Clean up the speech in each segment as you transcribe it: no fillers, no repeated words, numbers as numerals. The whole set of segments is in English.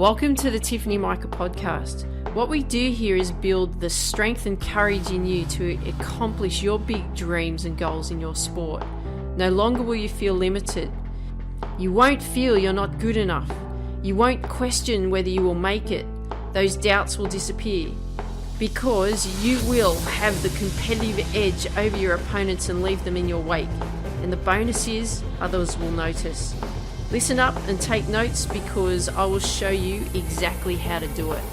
Welcome to the Tiffany Mika podcast. What we do here is build the strength and courage in you to accomplish your big dreams and goals in your sport. No longer will you feel limited. You won't feel you're not good enough. You won't question whether you will make it. Those doubts will disappear because you will have the competitive edge over your opponents and leave them in your wake. And the bonus is others will notice. Listen up and take notes because I will show you exactly how to do it.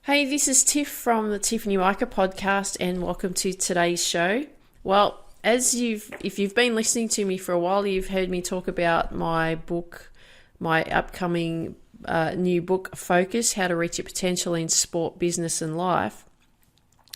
Hey, this is Tiff from the Tiffany Mika podcast and welcome to today's show. Well, if you've been listening to me for a while, you've heard me talk about my book, my upcoming new book, Focus, How to Reach Your Potential in Sport, Business and Life.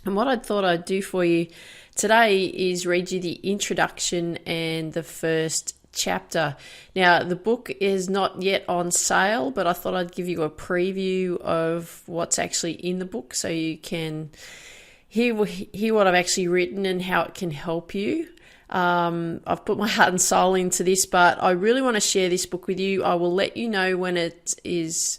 And what I thought I'd do for you today is read you the introduction and the first chapter. Now, the book is not yet on sale, but I thought I'd give you a preview of what's actually in the book so you can hear what I've actually written and how it can help you. I've put my heart and soul into this, but I really want to share this book with you. I will let you know when it is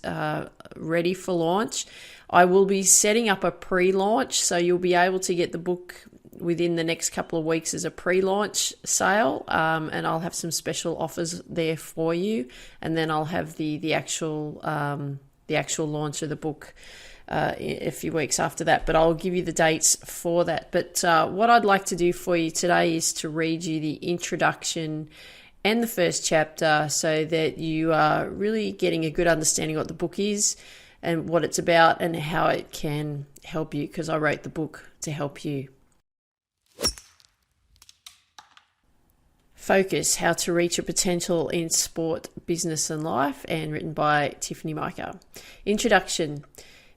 ready for launch. I will be setting up a pre-launch, so you'll be able to get the book within the next couple of weeks as a pre-launch sale, and I'll have some special offers there for you, and then I'll have the actual launch of the book a few weeks after that, but I'll give you the dates for that. But what I'd like to do for you today is to read you the introduction and the first chapter so that you are really getting a good understanding of what the book is and what it's about and how it can help you, because I wrote the book to help you. Focus, How to Reach Your Potential in Sport, Business and Life, and written by Tiffany Mika. Introduction.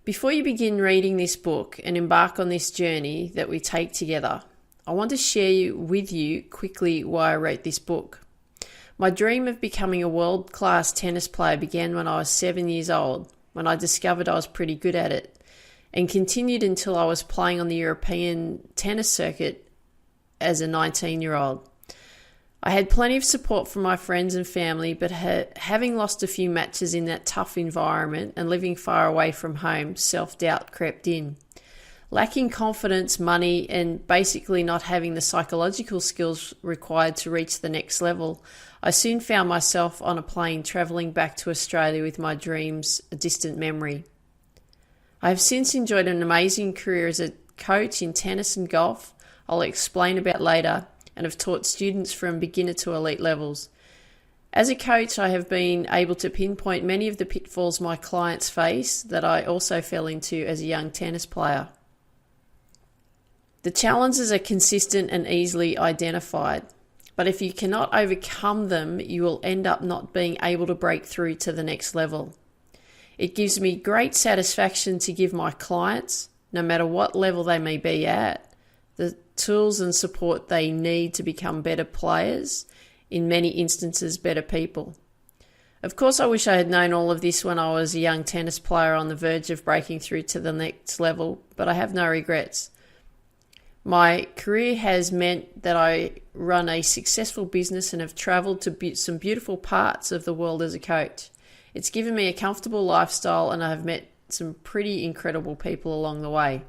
Before you begin reading this book and embark on this journey that we take together, I want to share with you quickly why I wrote this book. My dream of becoming a world-class tennis player began when I was 7 years old, when I discovered I was pretty good at it, and continued until I was playing on the European tennis circuit as a 19-year-old. I had plenty of support from my friends and family, but having lost a few matches in that tough environment and living far away from home, self-doubt crept in. Lacking confidence, money, and basically not having the psychological skills required to reach the next level, I soon found myself on a plane travelling back to Australia with my dreams a distant memory. I have since enjoyed an amazing career as a coach in tennis and golf. I'll explain about later, and have taught students from beginner to elite levels. As a coach, I have been able to pinpoint many of the pitfalls my clients face that I also fell into as a young tennis player. The challenges are consistent and easily identified, but if you cannot overcome them, you will end up not being able to break through to the next level. It gives me great satisfaction to give my clients, no matter what level they may be at, the tools and support they need to become better players, in many instances better people. Of course, I wish I had known all of this when I was a young tennis player on the verge of breaking through to the next level, but I have no regrets. My career has meant that I run a successful business and have travelled to some beautiful parts of the world as a coach. It's given me a comfortable lifestyle and I have met some pretty incredible people along the way.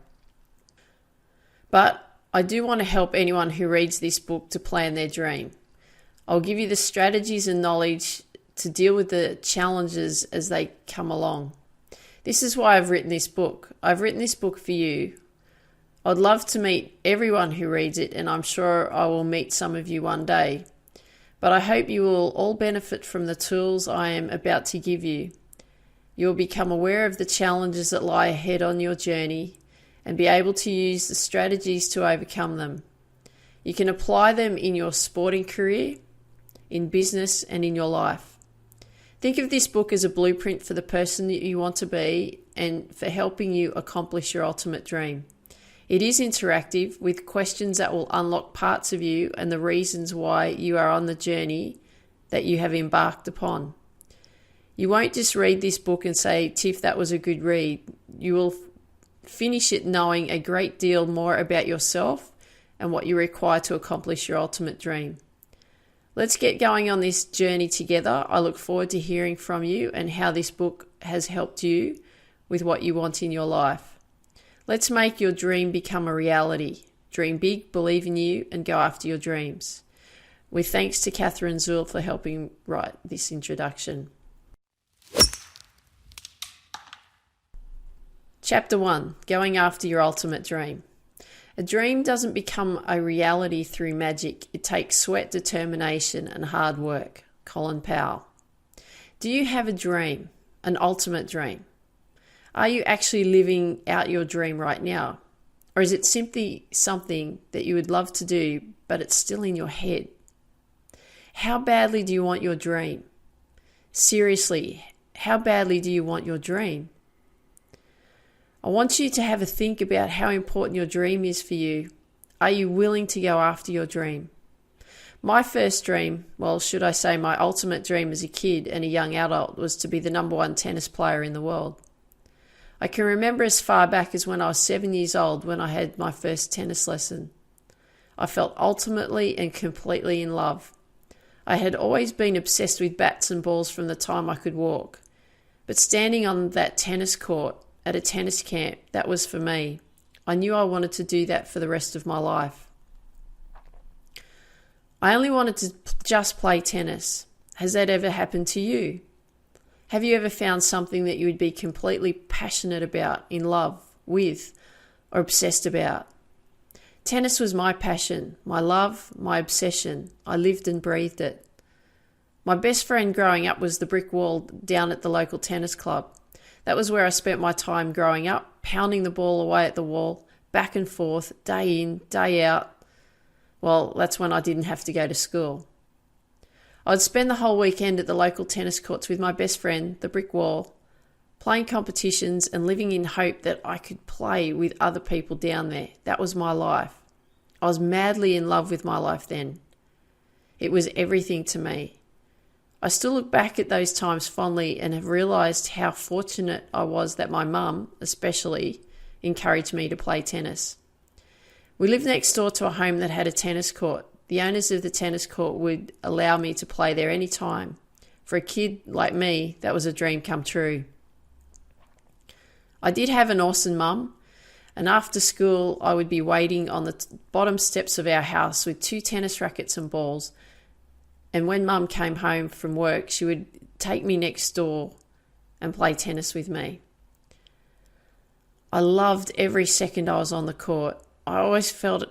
But I do want to help anyone who reads this book to plan their dream. I'll give you the strategies and knowledge to deal with the challenges as they come along. This is why I've written this book. I've written this book for you. I'd love to meet everyone who reads it, and I'm sure I will meet some of you one day. But I hope you will all benefit from the tools I am about to give you. You will become aware of the challenges that lie ahead on your journey and be able to use the strategies to overcome them. You can apply them in your sporting career, in business, and in your life. Think of this book as a blueprint for the person that you want to be and for helping you accomplish your ultimate dream. It is interactive with questions that will unlock parts of you and the reasons why you are on the journey that you have embarked upon. You won't just read this book and say, Tiff, that was a good read. You will finish it knowing a great deal more about yourself and what you require to accomplish your ultimate dream. Let's get going on this journey together. I look forward to hearing from you and how this book has helped you with what you want in your life. Let's make your dream become a reality. Dream big, believe in you, and go after your dreams. With thanks to Catherine Zuhl for helping write this introduction. Chapter 1, Going After Your Ultimate Dream. A dream doesn't become a reality through magic. It takes sweat, determination, and hard work. Colin Powell. Do you have a dream, an ultimate dream? Are you actually living out your dream right now? Or is it simply something that you would love to do, but it's still in your head? How badly do you want your dream? Seriously, how badly do you want your dream? I want you to have a think about how important your dream is for you. Are you willing to go after your dream? My first dream, well, should I say my ultimate dream as a kid and a young adult, was to be the number one tennis player in the world. I can remember as far back as when I was 7 years old when I had my first tennis lesson. I felt ultimately and completely in love. I had always been obsessed with bats and balls from the time I could walk. But standing on that tennis court at a tennis camp, that was for me. I knew I wanted to do that for the rest of my life. I only wanted to just play tennis. Has that ever happened to you? Have you ever found something that you would be completely passionate about, in love with, or obsessed about? Tennis was my passion, my love, my obsession. I lived and breathed it. My best friend growing up was the brick wall down at the local tennis club. That was where I spent my time growing up, pounding the ball away at the wall, back and forth, day in, day out. Well, that's when I didn't have to go to school. I'd spend the whole weekend at the local tennis courts with my best friend, the brick wall, playing competitions and living in hope that I could play with other people down there. That was my life. I was madly in love with my life then. It was everything to me. I still look back at those times fondly and have realised how fortunate I was that my mum, especially, encouraged me to play tennis. We lived next door to a home that had a tennis court. The owners of the tennis court would allow me to play there any time. For a kid like me, that was a dream come true. I did have an awesome mum, and after school I would be waiting on the bottom steps of our house with 2 tennis rackets and balls. And when Mum came home from work, she would take me next door and play tennis with me. I loved every second I was on the court. I always felt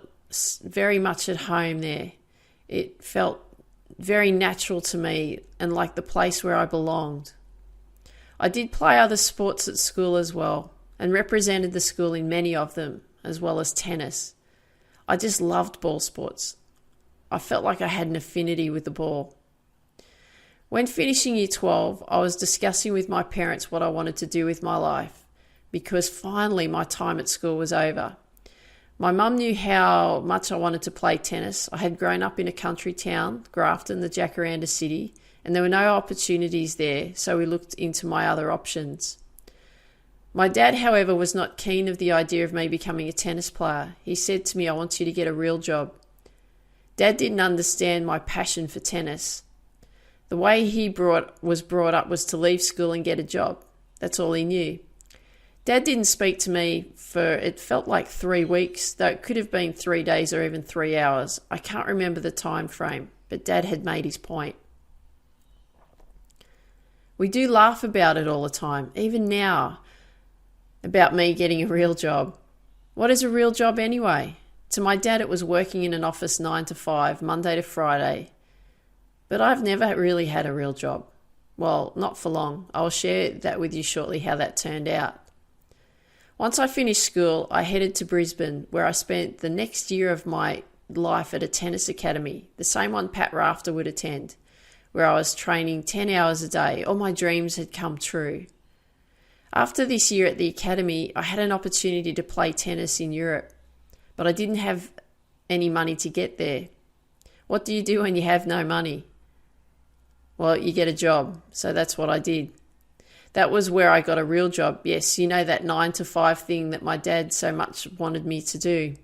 very much at home there. It felt very natural to me and like the place where I belonged. I did play other sports at school as well and represented the school in many of them, as well as tennis. I just loved ball sports. I felt like I had an affinity with the ball. When finishing year 12, I was discussing with my parents what I wanted to do with my life, because finally my time at school was over. My mum knew how much I wanted to play tennis. I had grown up in a country town, Grafton, the Jacaranda city, and there were no opportunities there, so we looked into my other options. My dad, however, was not keen of the idea of me becoming a tennis player. He said to me, I want you to get a real job. Dad didn't understand my passion for tennis. The way he was brought up was to leave school and get a job. That's all he knew. Dad didn't speak to me for, it felt like 3 weeks, though it could have been 3 days or even 3 hours. I can't remember the time frame, but Dad had made his point. We do laugh about it all the time, even now, about me getting a real job. What is a real job anyway? To my dad, it was working in an office 9 to 5, Monday to Friday. But I've never really had a real job. Well, not for long. I'll share that with you shortly, how that turned out. Once I finished school, I headed to Brisbane, where I spent the next year of my life at a tennis academy, the same one Pat Rafter would attend, where I was training 10 hours a day. All my dreams had come true. After this year at the academy, I had an opportunity to play tennis in Europe. but I didn't have any money to get there. What do you do when you have no money? Well, you get a job. So that's what I did. That was where I got a real job. Yes, you know, that 9 to 5 thing that my dad so much wanted me to do.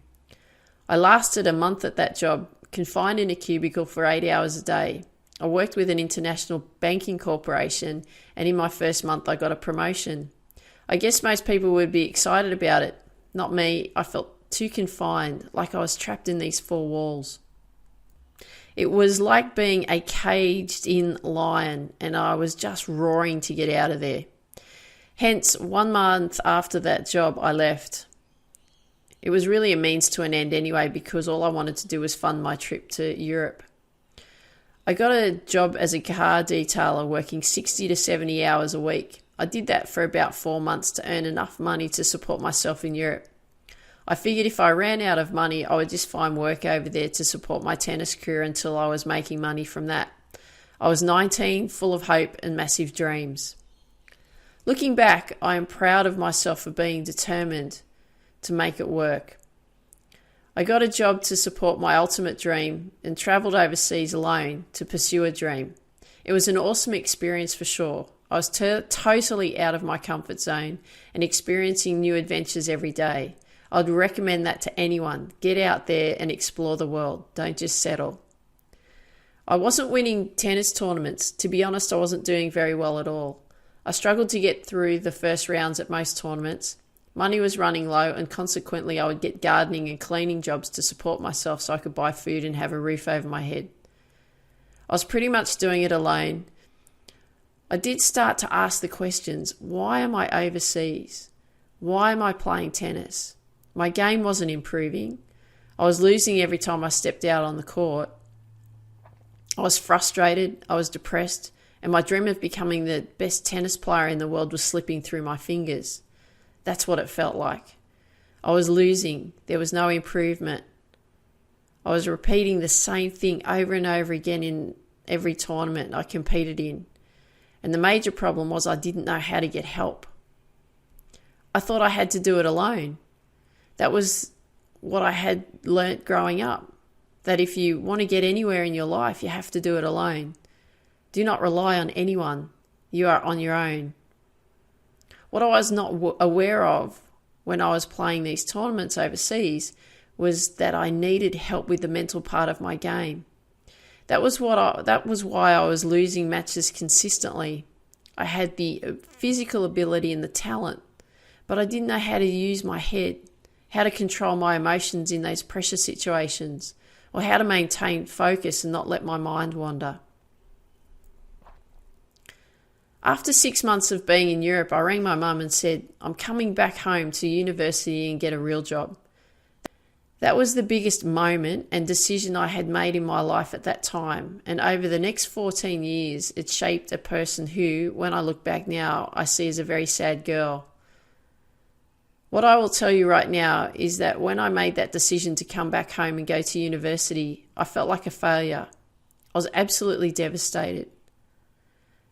I lasted a month at that job, confined in a cubicle for 8 hours a day. I worked with an international banking corporation, and in my first month I got a promotion. I guess most people would be excited about it. Not me. I felt too confined, like I was trapped in these 4 walls. It was like being a caged-in lion, and I was just roaring to get out of there. Hence, 1 month after that job, I left. It was really a means to an end anyway, because all I wanted to do was fund my trip to Europe. I got a job as a car detailer, working 60 to 70 hours a week. I did that for about 4 months to earn enough money to support myself in Europe. I figured if I ran out of money, I would just find work over there to support my tennis career until I was making money from that. I was 19, full of hope and massive dreams. Looking back, I am proud of myself for being determined to make it work. I got a job to support my ultimate dream and travelled overseas alone to pursue a dream. It was an awesome experience for sure. I was totally out of my comfort zone and experiencing new adventures every day. I'd recommend that to anyone. Get out there and explore the world. Don't just settle. I wasn't winning tennis tournaments. To be honest, I wasn't doing very well at all. I struggled to get through the first rounds at most tournaments. Money was running low, and consequently I would get gardening and cleaning jobs to support myself so I could buy food and have a roof over my head. I was pretty much doing it alone. I did start to ask the questions, why am I overseas? Why am I playing tennis? My game wasn't improving. I was losing every time I stepped out on the court. I was frustrated, I was depressed, and my dream of becoming the best tennis player in the world was slipping through my fingers. That's what it felt like. I was losing. There was no improvement. I was repeating the same thing over and over again in every tournament I competed in. And the major problem was I didn't know how to get help. I thought I had to do it alone. That was what I had learnt growing up, that if you want to get anywhere in your life, you have to do it alone. Do not rely on anyone. You are on your own. What I was not aware of when I was playing these tournaments overseas was that I needed help with the mental part of my game. That was why I was losing matches consistently. I had the physical ability and the talent, but I didn't know how to use my head, how to control my emotions in those pressure situations, or how to maintain focus and not let my mind wander. After 6 months of being in Europe, I rang my mum and said, I'm coming back home to university and get a real job. That was the biggest moment and decision I had made in my life at that time, and over the next 14 years, it shaped a person who, when I look back now, I see as a very sad girl. What I will tell you right now is that when I made that decision to come back home and go to university, I felt like a failure. I was absolutely devastated.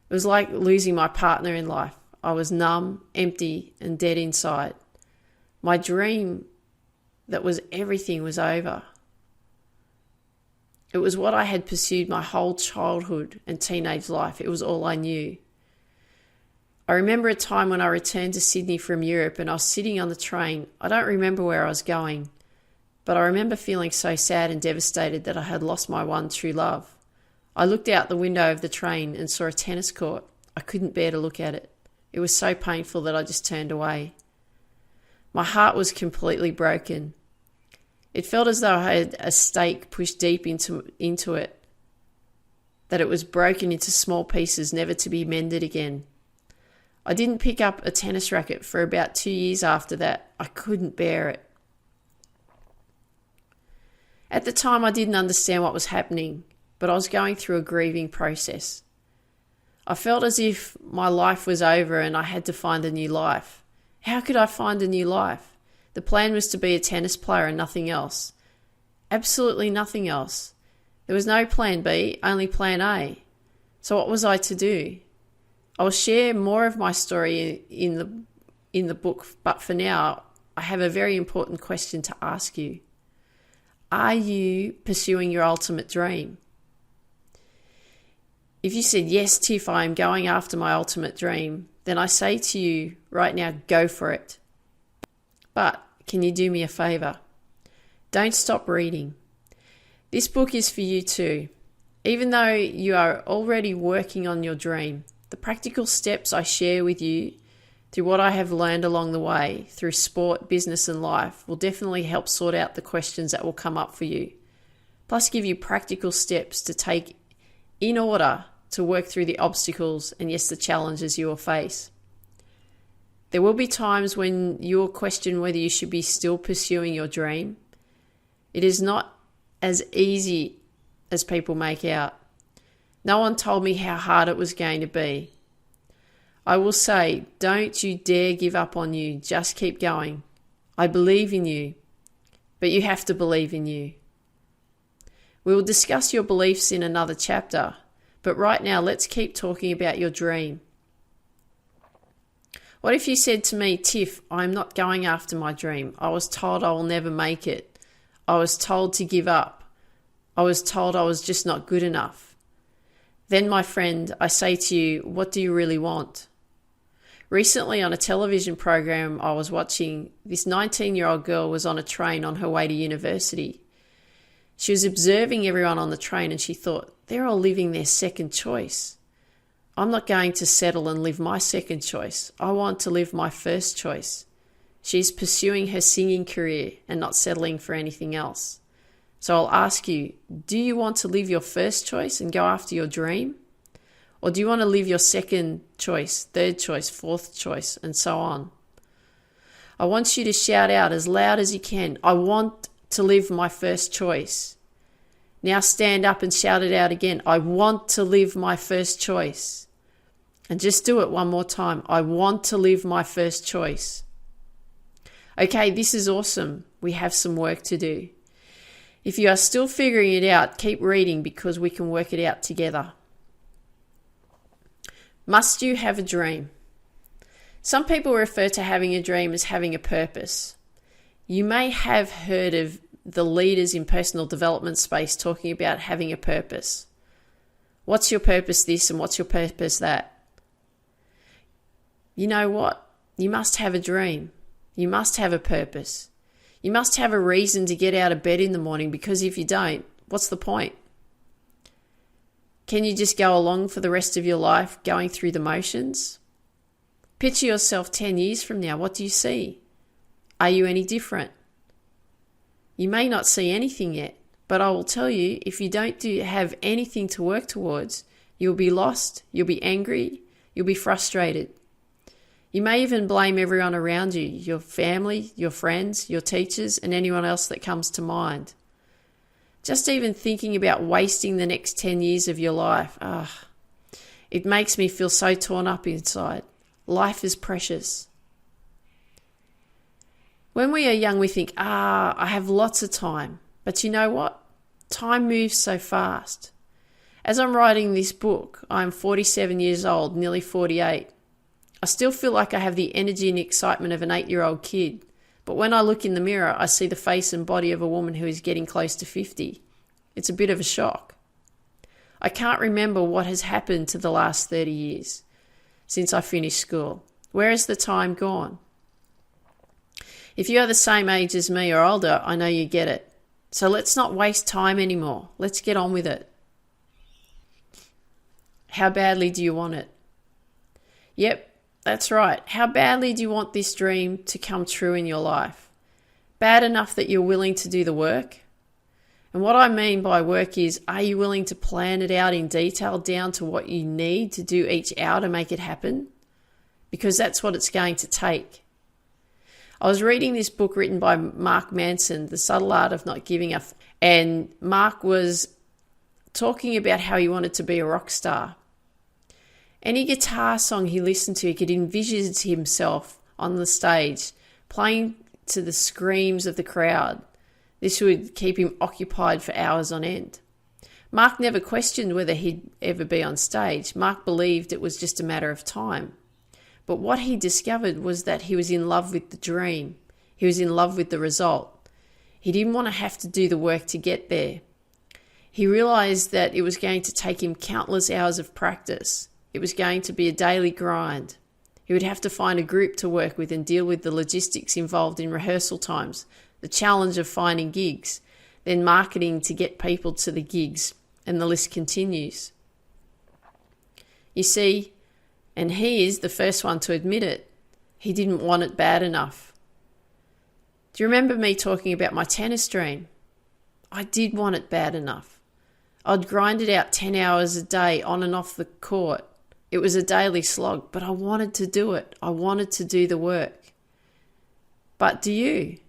It was like losing my partner in life. I was numb, empty, and dead inside. My dream that was everything was over. It was what I had pursued my whole childhood and teenage life. It was all I knew. I remember a time when I returned to Sydney from Europe and I was sitting on the train. I don't remember where I was going, but I remember feeling so sad and devastated that I had lost my one true love. I looked out the window of the train and saw a tennis court. I couldn't bear to look at it. It was so painful that I just turned away. My heart was completely broken. It felt as though I had a stake pushed deep into it, that it was broken into small pieces, never to be mended again. I didn't pick up a tennis racket for about 2 years after that. I couldn't bear it. At the time, I didn't understand what was happening, but I was going through a grieving process. I felt as if my life was over and I had to find a new life. How could I find a new life? The plan was to be a tennis player and nothing else. Absolutely nothing else. There was no plan B, only plan A. So what was I to do? I will share more of my story in the book, but for now, I have a very important question to ask you. are you pursuing your ultimate dream? If you said, yes, Tiff, I am going after my ultimate dream, then I say to you right now, go for it. But can you do me a favor? Don't stop reading. This book is for you too. Even though you are already working on your dream, the practical steps I share with you through what I have learned along the way, through sport, business and life, will definitely help sort out the questions that will come up for you. Plus give you practical steps to take in order to work through the obstacles and yes, the challenges you will face. There will be times when you will question whether you should be still pursuing your dream. It is not as easy as people make out. No one told me how hard it was going to be. I will say, don't you dare give up on you. Just keep going. I believe in you, but you have to believe in you. We will discuss your beliefs in another chapter, but right now let's keep talking about your dream. What if you said to me, Tiff, I'm not going after my dream. I was told I will never make it. I was told to give up. I was told I was just not good enough. Then, my friend, I say to you, what do you really want? Recently on a television program I was watching, this 19-year-old girl was on a train on her way to university. She was observing everyone on the train and she thought, they're all living their second choice. I'm not going to settle and live my second choice. I want to live my first choice. She's pursuing her singing career and not settling for anything else. So I'll ask you, do you want to live your first choice and go after your dream? Or do you want to live your second choice, third choice, fourth choice, and so on? I want you to shout out as loud as you can, I want to live my first choice. Now stand up and shout it out again, I want to live my first choice. And just do it one more time, I want to live my first choice. Okay, this is awesome. We have some work to do. If you are still figuring it out, keep reading because we can work it out together. Must you have a dream? Some people refer to having a dream as having a purpose. You may have heard of the leaders in personal development space talking about having a purpose. What's your purpose this and what's your purpose that? You know what? You must have a dream. You must have a purpose. You must have a reason to get out of bed in the morning because if you don't, what's the point? Can you just go along for the rest of your life going through the motions? Picture yourself 10 years from now. What do you see? Are you any different? You may not see anything yet, but I will tell you, if you don't have anything to work towards, you'll be lost, you'll be angry, you'll be frustrated. You may even blame everyone around you, your family, your friends, your teachers, and anyone else that comes to mind. Just even thinking about wasting the next 10 years of your life, it makes me feel so torn up inside. Life is precious. When we are young, we think, I have lots of time. But you know what? Time moves so fast. As I'm writing this book, I'm 47 years old, nearly 48. I still feel like I have the energy and excitement of an 8-year-old kid. But when I look in the mirror, I see the face and body of a woman who is getting close to 50. It's a bit of a shock. I can't remember what has happened to the last 30 years since I finished school. Where has the time gone? If you are the same age as me or older, I know you get it. So let's not waste time anymore. Let's get on with it. How badly do you want it? Yep. That's right. How badly do you want this dream to come true in your life? Bad enough that you're willing to do the work? And what I mean by work is, are you willing to plan it out in detail down to what you need to do each hour to make it happen? Because that's what it's going to take. I was reading this book written by Mark Manson, The Subtle Art of Not Giving Up. And Mark was talking about how he wanted to be a rock star. Any guitar song he listened to, he could envision himself on the stage, playing to the screams of the crowd. This would keep him occupied for hours on end. Mark never questioned whether he'd ever be on stage. Mark believed it was just a matter of time. But what he discovered was that he was in love with the dream. He was in love with the result. He didn't want to have to do the work to get there. He realized that it was going to take him countless hours of practice. It was going to be a daily grind. He would have to find a group to work with and deal with the logistics involved in rehearsal times, the challenge of finding gigs, then marketing to get people to the gigs, and the list continues. You see, and he is the first one to admit it, he didn't want it bad enough. Do you remember me talking about my tennis dream? I did want it bad enough. I'd grind it out 10 hours a day on and off the court. It was a daily slog, but I wanted to do it. I wanted to do the work. But do you?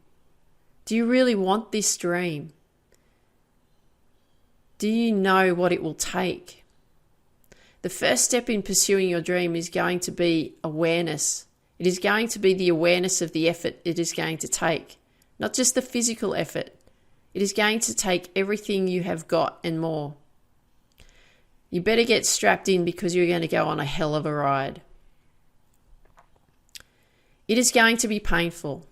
Do you really want this dream? Do you know what it will take? The first step in pursuing your dream is going to be awareness. It is going to be the awareness of the effort it is going to take, not just the physical effort. It is going to take everything you have got and more. You better get strapped in because you're going to go on a hell of a ride. It is going to be painful.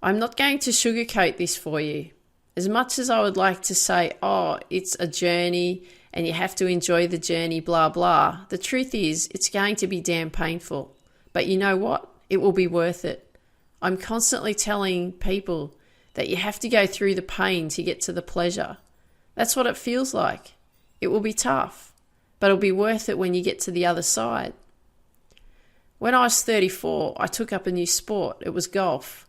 I'm not going to sugarcoat this for you. As much as I would like to say, oh, it's a journey and you have to enjoy the journey, blah, blah. The truth is, it's going to be damn painful. But you know what? It will be worth it. I'm constantly telling people that you have to go through the pain to get to the pleasure. That's what it feels like. It will be tough, but it'll be worth it when you get to the other side. When I was 34, I took up a new sport. It was golf.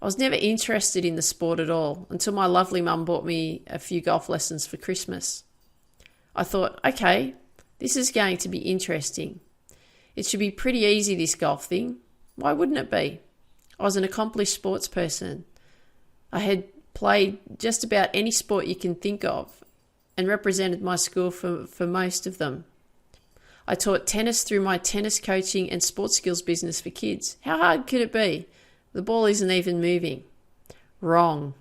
I was never interested in the sport at all until my lovely mum bought me a few golf lessons for Christmas. I thought, okay, this is going to be interesting. It should be pretty easy, this golf thing. Why wouldn't it be? I was an accomplished sports person. I had played just about any sport you can think of and represented my school for most of them. I taught tennis through my tennis coaching and sports skills business for kids. How hard could it be? The ball isn't even moving. Wrong.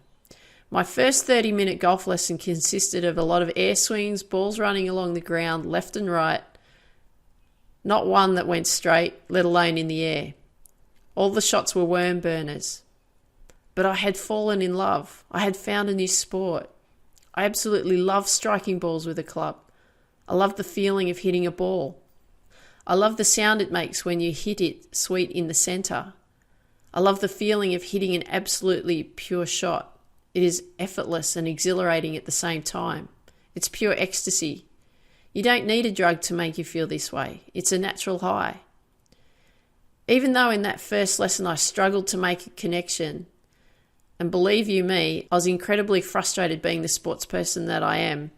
My first 30-minute golf lesson consisted of a lot of air swings, balls running along the ground left and right, not one that went straight, let alone in the air. All the shots were worm burners. But I had fallen in love. I had found a new sport. I absolutely love striking balls with a club. I love the feeling of hitting a ball. I love the sound it makes when you hit it sweet in the center. I love the feeling of hitting an absolutely pure shot. It is effortless and exhilarating at the same time. It's pure ecstasy. You don't need a drug to make you feel this way. It's a natural high. Even though in that first lesson I struggled to make a connection, and believe you me, I was incredibly frustrated being the sports person that I am,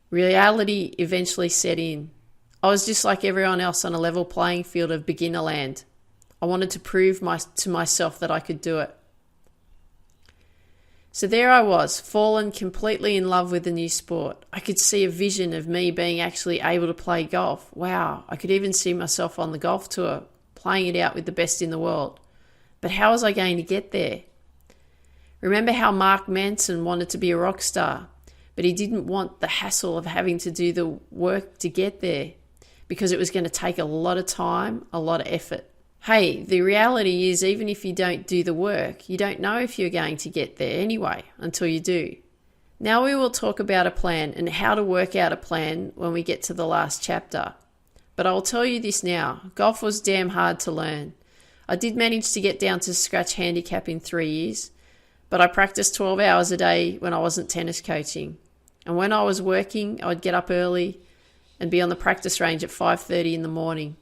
reality eventually set in. I was just like everyone else on a level playing field of beginner land. I wanted to prove to myself that I could do it. So there I was, fallen completely in love with the new sport. I could see a vision of me being actually able to play golf. Wow, I could even see myself on the golf tour, playing it out with the best in the world. But how was I going to get there? Remember how Mark Manson wanted to be a rock star, but he didn't want the hassle of having to do the work to get there because it was going to take a lot of time, a lot of effort. Hey, the reality is even if you don't do the work, you don't know if you're going to get there anyway until you do. Now we will talk about a plan and how to work out a plan when we get to the last chapter. But I'll tell you this now, golf was damn hard to learn. I did manage to get down to scratch handicap in 3 years, but I practiced 12 hours a day when I wasn't tennis coaching. And when I was working, I would get up early and be on the practice range at 5:30 in the morning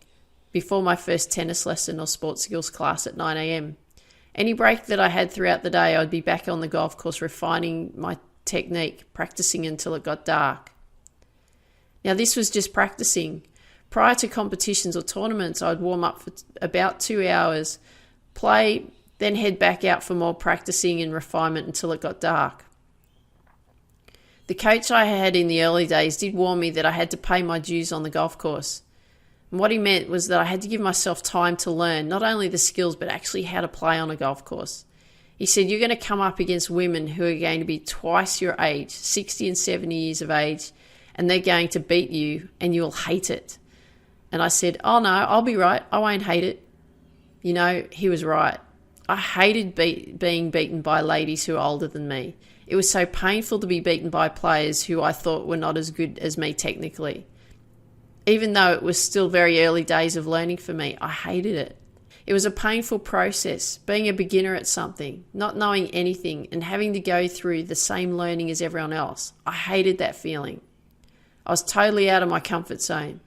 before my first tennis lesson or sports skills class at 9 a.m. Any break that I had throughout the day, I'd be back on the golf course refining my technique, practicing until it got dark. Now this was just practicing. Prior to competitions or tournaments, I'd warm up for about 2 hours, play, then head back out for more practicing and refinement until it got dark. The coach I had in the early days did warn me that I had to pay my dues on the golf course. And what he meant was that I had to give myself time to learn not only the skills but actually how to play on a golf course. He said, you're going to come up against women who are going to be twice your age, 60 and 70 years of age, and they're going to beat you and you'll hate it. And I said, oh no, I'll be right. I won't hate it. You know, he was right. I hated being beaten by ladies who are older than me. It was so painful to be beaten by players who I thought were not as good as me technically. Even though it was still very early days of learning for me, I hated it. It was a painful process, being a beginner at something, not knowing anything and having to go through the same learning as everyone else. I hated that feeling. I was totally out of my comfort zone.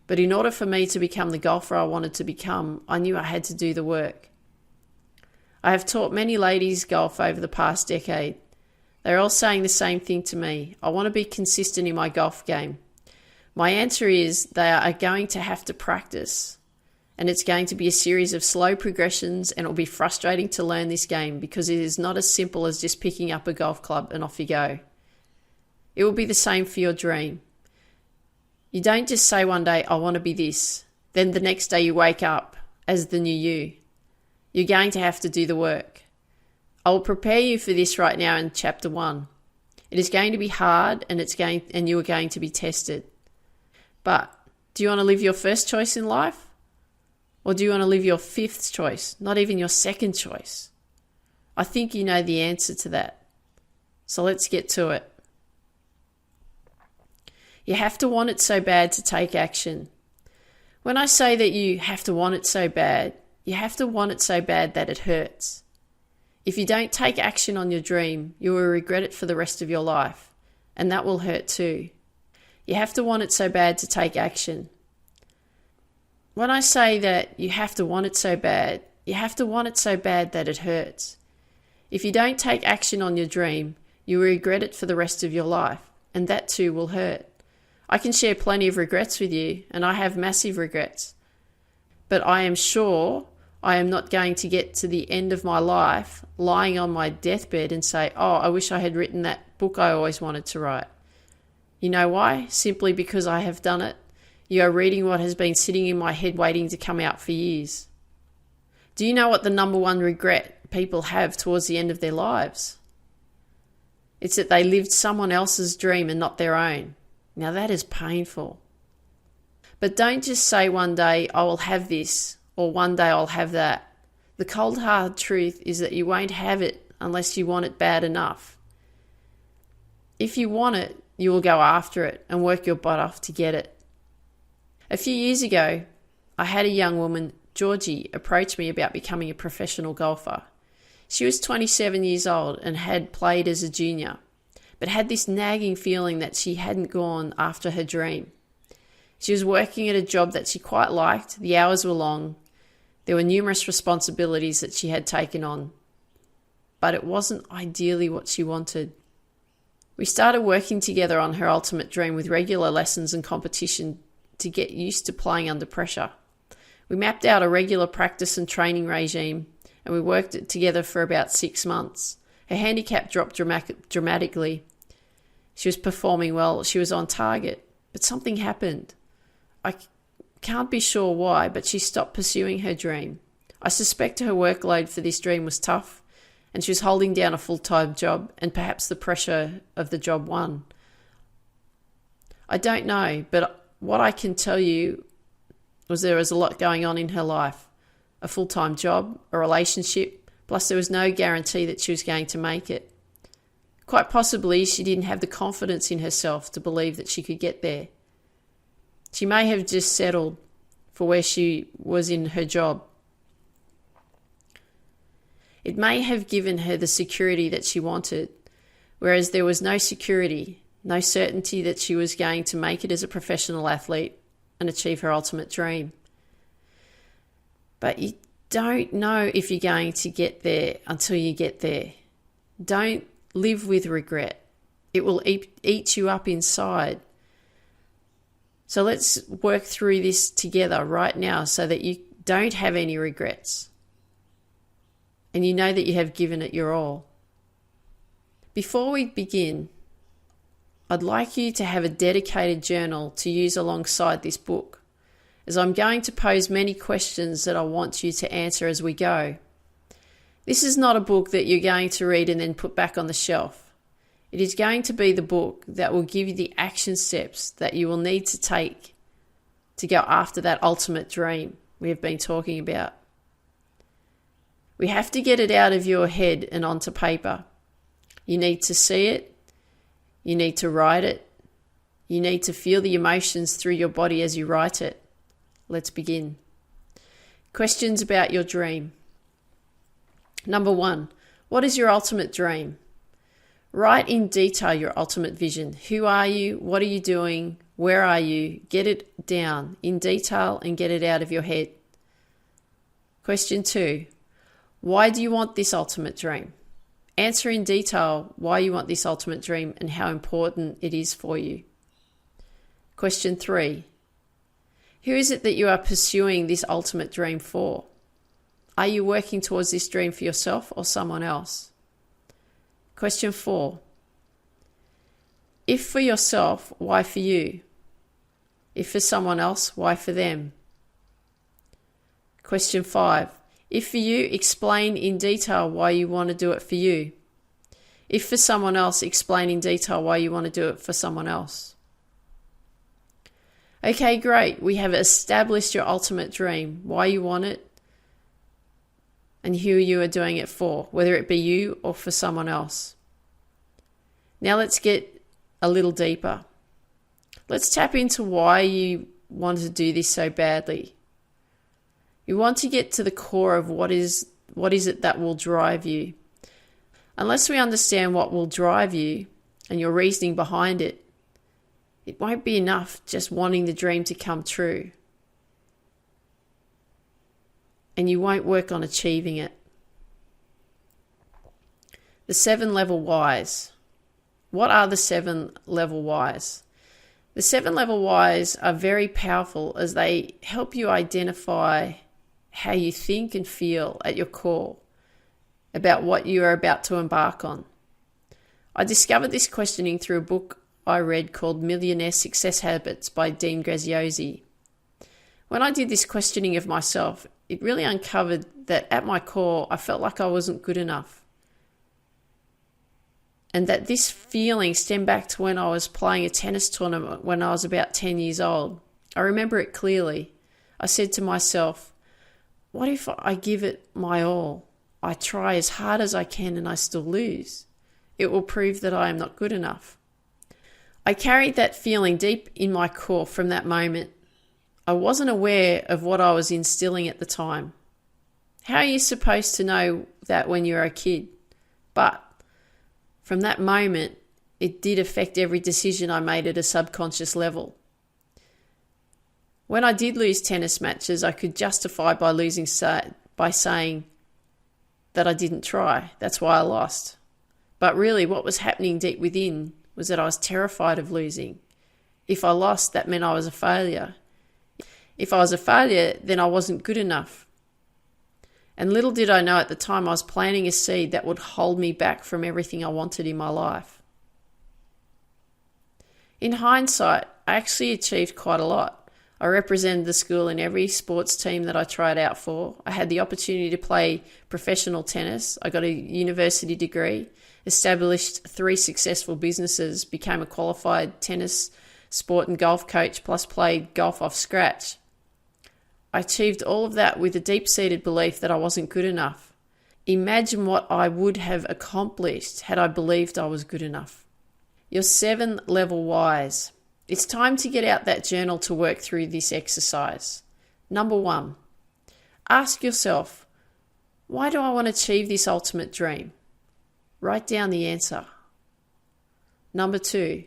But in order for me to become the golfer I wanted to become, I knew I had to do the work. I have taught many ladies golf over the past decade. They're all saying the same thing to me. I want to be consistent in my golf game. My answer is they are going to have to practice. And it's going to be a series of slow progressions, and it'll be frustrating to learn this game because it is not as simple as just picking up a golf club and off you go. It will be the same for your dream. You don't just say one day, I want to be this. Then the next day you wake up as the new you. You're going to have to do the work. I will prepare you for this right now in chapter 1. It is going to be hard and you are going to be tested. But do you want to live your first choice in life? Or do you want to live your 5th choice, not even your 2nd choice? I think you know the answer to that. So let's get to it. You have to want it so bad to take action. When I say that you have to want it so bad, you have to want it so bad that it hurts. If you don't take action on your dream, you will regret it for the rest of your life, and that will hurt too. You have to want it so bad to take action. When I say that you have to want it so bad, you have to want it so bad that it hurts. If you don't take action on your dream, you will regret it for the rest of your life, and that too will hurt. I can share plenty of regrets with you, and I have massive regrets. But I am sure I am not going to get to the end of my life lying on my deathbed and say, oh, I wish I had written that book I always wanted to write. You know why? Simply because I have done it. You are reading what has been sitting in my head waiting to come out for years. Do you know what the number one regret people have towards the end of their lives? It's that they lived someone else's dream and not their own. Now that is painful. But don't just say one day, I will have this, or one day I'll have that. The cold hard truth is that you won't have it unless you want it bad enough. If you want it, you will go after it and work your butt off to get it. A few years ago, I had a young woman, Georgie, approach me about becoming a professional golfer. She was 27 years old and had played as a junior, but had this nagging feeling that she hadn't gone after her dream. She was working at a job that she quite liked, the hours were long, there were numerous responsibilities that she had taken on, but it wasn't ideally what she wanted. We started working together on her ultimate dream with regular lessons and competition to get used to playing under pressure. We mapped out a regular practice and training regime, and we worked it together for about 6 months. Her handicap dropped dramatically. She was performing well, she was on target, but something happened. I can't be sure why, but she stopped pursuing her dream. I suspect her workload for this dream was tough, and she was holding down a full-time job, and perhaps the pressure of the job won. I don't know, but what I can tell you was there was a lot going on in her life. A full-time job, a relationship, plus there was no guarantee that she was going to make it. Quite possibly she didn't have the confidence in herself to believe that she could get there. She may have just settled for where she was in her job. It may have given her the security that she wanted, whereas there was no security, no certainty that she was going to make it as a professional athlete and achieve her ultimate dream. But you don't know if you're going to get there until you get there. Don't live with regret. It will eat you up inside. So let's work through this together right now so that you don't have any regrets. And you know that you have given it your all. Before we begin, I'd like you to have a dedicated journal to use alongside this book, as I'm going to pose many questions that I want you to answer as we go. This is not a book that you're going to read and then put back on the shelf. It is going to be the book that will give you the action steps that you will need to take to go after that ultimate dream we have been talking about. We have to get it out of your head and onto paper. You need to see it. You need to write it. You need to feel the emotions through your body as you write it. Let's begin. Questions about your dream. Number 1, what is your ultimate dream? Write in detail your ultimate vision. Who are you? What are you doing? Where are you? Get it down in detail and get it out of your head. Question 2, why do you want this ultimate dream? Answer in detail why you want this ultimate dream and how important it is for you. Question 3, who is it that you are pursuing this ultimate dream for? Are you working towards this dream for yourself or someone else? Question 4, if for yourself, why for you? If for someone else, why for them? Question 5, if for you, explain in detail why you want to do it for you. If for someone else, explain in detail why you want to do it for someone else. Okay, great. We have established your ultimate dream, why you want it, and who you are doing it for, whether it be you or for someone else. Now let's get a little deeper. Let's tap into why you want to do this so badly. You want to get to the core of what is it that will drive you. Unless we understand what will drive you and your reasoning behind it, it won't be enough just wanting the dream to come true. And you won't work on achieving it. The 7-level whys. What are the 7-level whys? The 7-level whys are very powerful as they help you identify how you think and feel at your core about what you are about to embark on. I discovered this questioning through a book I read called Millionaire Success Habits by Dean Graziosi. When I did this questioning of myself, it really uncovered that at my core, I felt like I wasn't good enough. And that this feeling stemmed back to when I was playing a tennis tournament when I was about 10 years old. I remember it clearly. I said to myself, what if I give it my all? I try as hard as I can and I still lose. It will prove that I am not good enough. I carried that feeling deep in my core from that moment. I wasn't aware of what I was instilling at the time. How are you supposed to know that when you're a kid? But from that moment, it did affect every decision I made at a subconscious level. When I did lose tennis matches, I could justify by saying that I didn't try. That's why I lost. But really, what was happening deep within was that I was terrified of losing. If I lost, that meant I was a failure. If I was a failure, then I wasn't good enough. And little did I know at the time I was planting a seed that would hold me back from everything I wanted in my life. In hindsight, I actually achieved quite a lot. I represented the school in every sports team that I tried out for. I had the opportunity to play professional tennis. I got a university degree, established 3 successful businesses, became a qualified tennis, sport and golf coach, plus played golf off scratch. I achieved all of that with a deep-seated belief that I wasn't good enough. Imagine what I would have accomplished had I believed I was good enough. Your 7-level whys. It's time to get out that journal to work through this exercise. Number 1, ask yourself, why do I want to achieve this ultimate dream? Write down the answer. Number 2,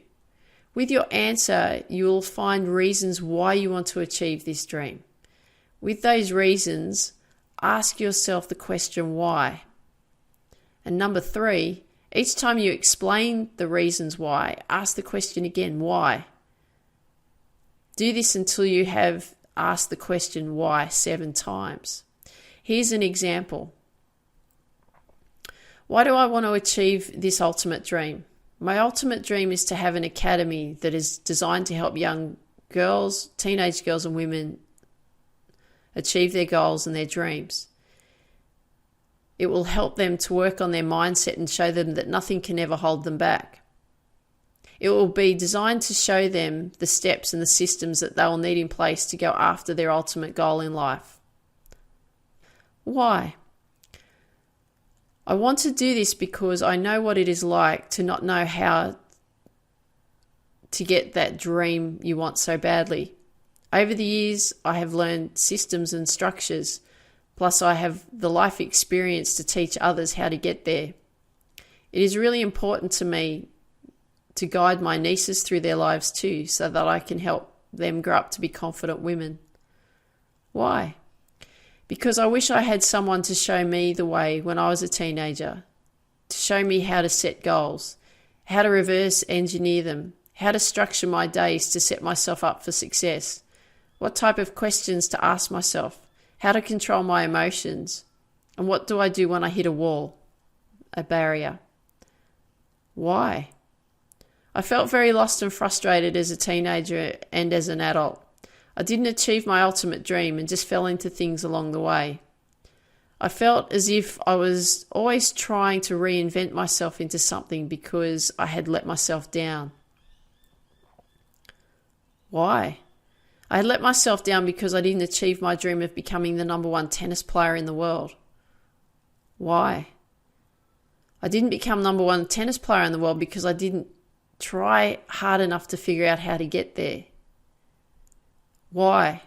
with your answer, you will find reasons why you want to achieve this dream. With those reasons, ask yourself the question why. And number 3, each time you explain the reasons why, ask the question again, why? Do this until you have asked the question why 7 times. Here's an example. Why do I want to achieve this ultimate dream? My ultimate dream is to have an academy that is designed to help young girls, teenage girls and women achieve their goals and their dreams. It will help them to work on their mindset and show them that nothing can ever hold them back. It will be designed to show them the steps and the systems that they will need in place to go after their ultimate goal in life. Why? I want to do this because I know what it is like to not know how to get that dream you want so badly. Over the years, I have learned systems and structures, plus I have the life experience to teach others how to get there. It is really important to me to guide my nieces through their lives too, so that I can help them grow up to be confident women. Why? Because I wish I had someone to show me the way when I was a teenager, to show me how to set goals, how to reverse engineer them, how to structure my days to set myself up for success, what type of questions to ask myself, how to control my emotions, and what do I do when I hit a wall, a barrier. Why? I felt very lost and frustrated as a teenager and as an adult. I didn't achieve my ultimate dream and just fell into things along the way. I felt as if I was always trying to reinvent myself into something because I had let myself down. Why? I had let myself down because I didn't achieve my dream of becoming the number one tennis player in the world. Why? I didn't become number one tennis player in the world because I didn't try hard enough to figure out how to get there. Why?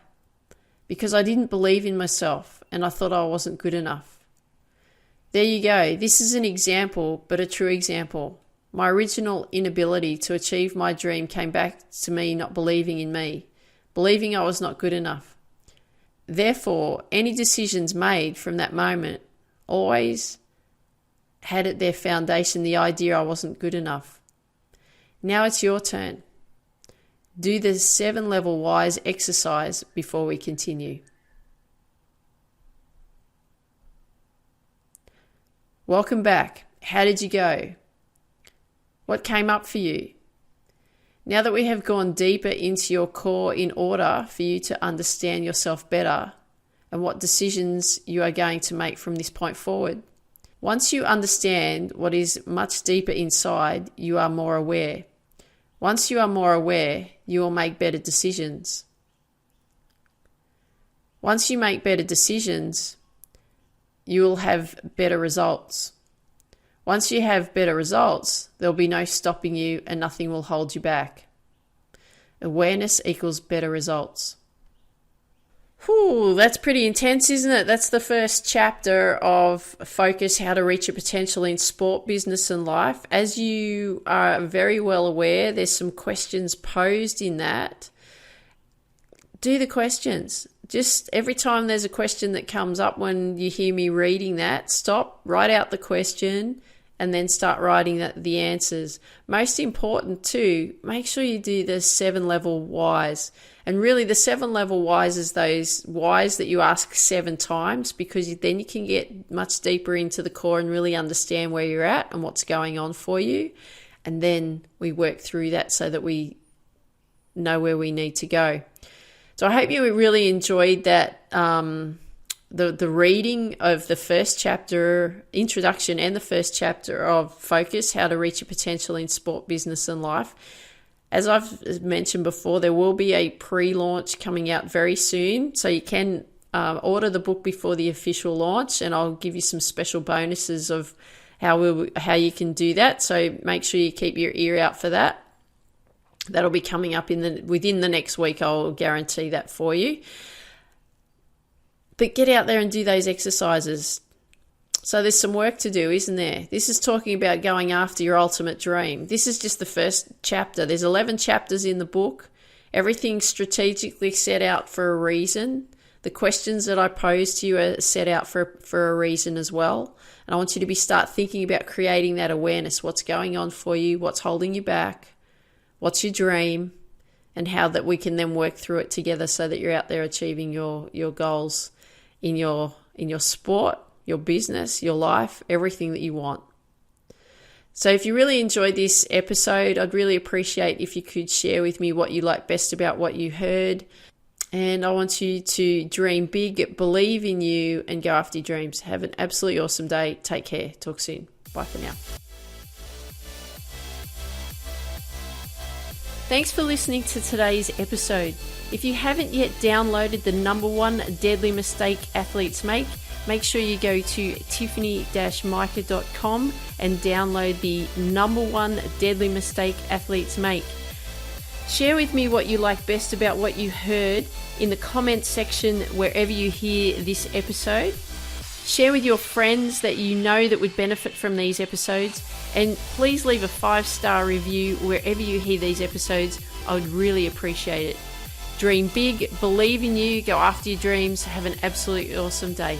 Because I didn't believe in myself and I thought I wasn't good enough. There you go. This is an example, but a true example. My original inability to achieve my dream came back to me not believing in me, believing I was not good enough. Therefore, any decisions made from that moment always had at their foundation the idea I wasn't good enough. Now it's your turn. Do the 7-level whys exercise before we continue. Welcome back. How did you go? What came up for you? Now that we have gone deeper into your core in order for you to understand yourself better and what decisions you are going to make from this point forward. Once you understand what is much deeper inside, you are more aware. Once you are more aware, you will make better decisions. Once you make better decisions, you will have better results. Once you have better results, there will be no stopping you and nothing will hold you back. Awareness equals better results. Whew, that's pretty intense, isn't it? That's the first chapter of Focus, How to Reach Your Potential in Sport, Business and Life. As you are very well aware, there's some questions posed in that. Do the questions. Just every time there's a question that comes up when you hear me reading that, stop, write out the question, and then start writing the answers. Most important too, make sure you do the 7-level whys. And really the 7-level whys is those whys that you ask 7 times, because then you can get much deeper into the core and really understand where you're at and what's going on for you. And then we work through that so that we know where we need to go. So I hope you really enjoyed that, the reading of the first chapter, introduction, and the first chapter of Focus, How to Reach Your Potential in Sport, Business and Life. As I've mentioned before, there will be a pre-launch coming out very soon, so you can order the book before the official launch, and I'll give you some special bonuses of how you can do that. So make sure you keep your ear out for that. That'll be coming up within the next week. I'll guarantee that for you. But get out there and do those exercises. So there's some work to do, isn't there? This is talking about going after your ultimate dream. This is just the first chapter. There's 11 chapters in the book. Everything's strategically set out for a reason. The questions that I pose to you are set out for a reason as well. And I want you to start thinking about creating that awareness. What's going on for you? What's holding you back? What's your dream? And how that we can then work through it together so that you're out there achieving your goals in your sport, your business, your life, everything that you want. So if you really enjoyed this episode, I'd really appreciate if you could share with me what you like best about what you heard. And I want you to dream big, believe in you, and go after your dreams. Have an absolutely awesome day. Take care. Talk soon. Bye for now. Thanks for listening to today's episode. If you haven't yet downloaded the #1 deadly mistake athletes make, make sure you go to tiffany-mika.com and download the #1 deadly mistake athletes make. Share with me what you like best about what you heard in the comments section wherever you hear this episode. Share with your friends that you know that would benefit from these episodes, and please leave a 5-star review wherever you hear these episodes. I would really appreciate it. Dream big, believe in you, go after your dreams. Have an absolutely awesome day.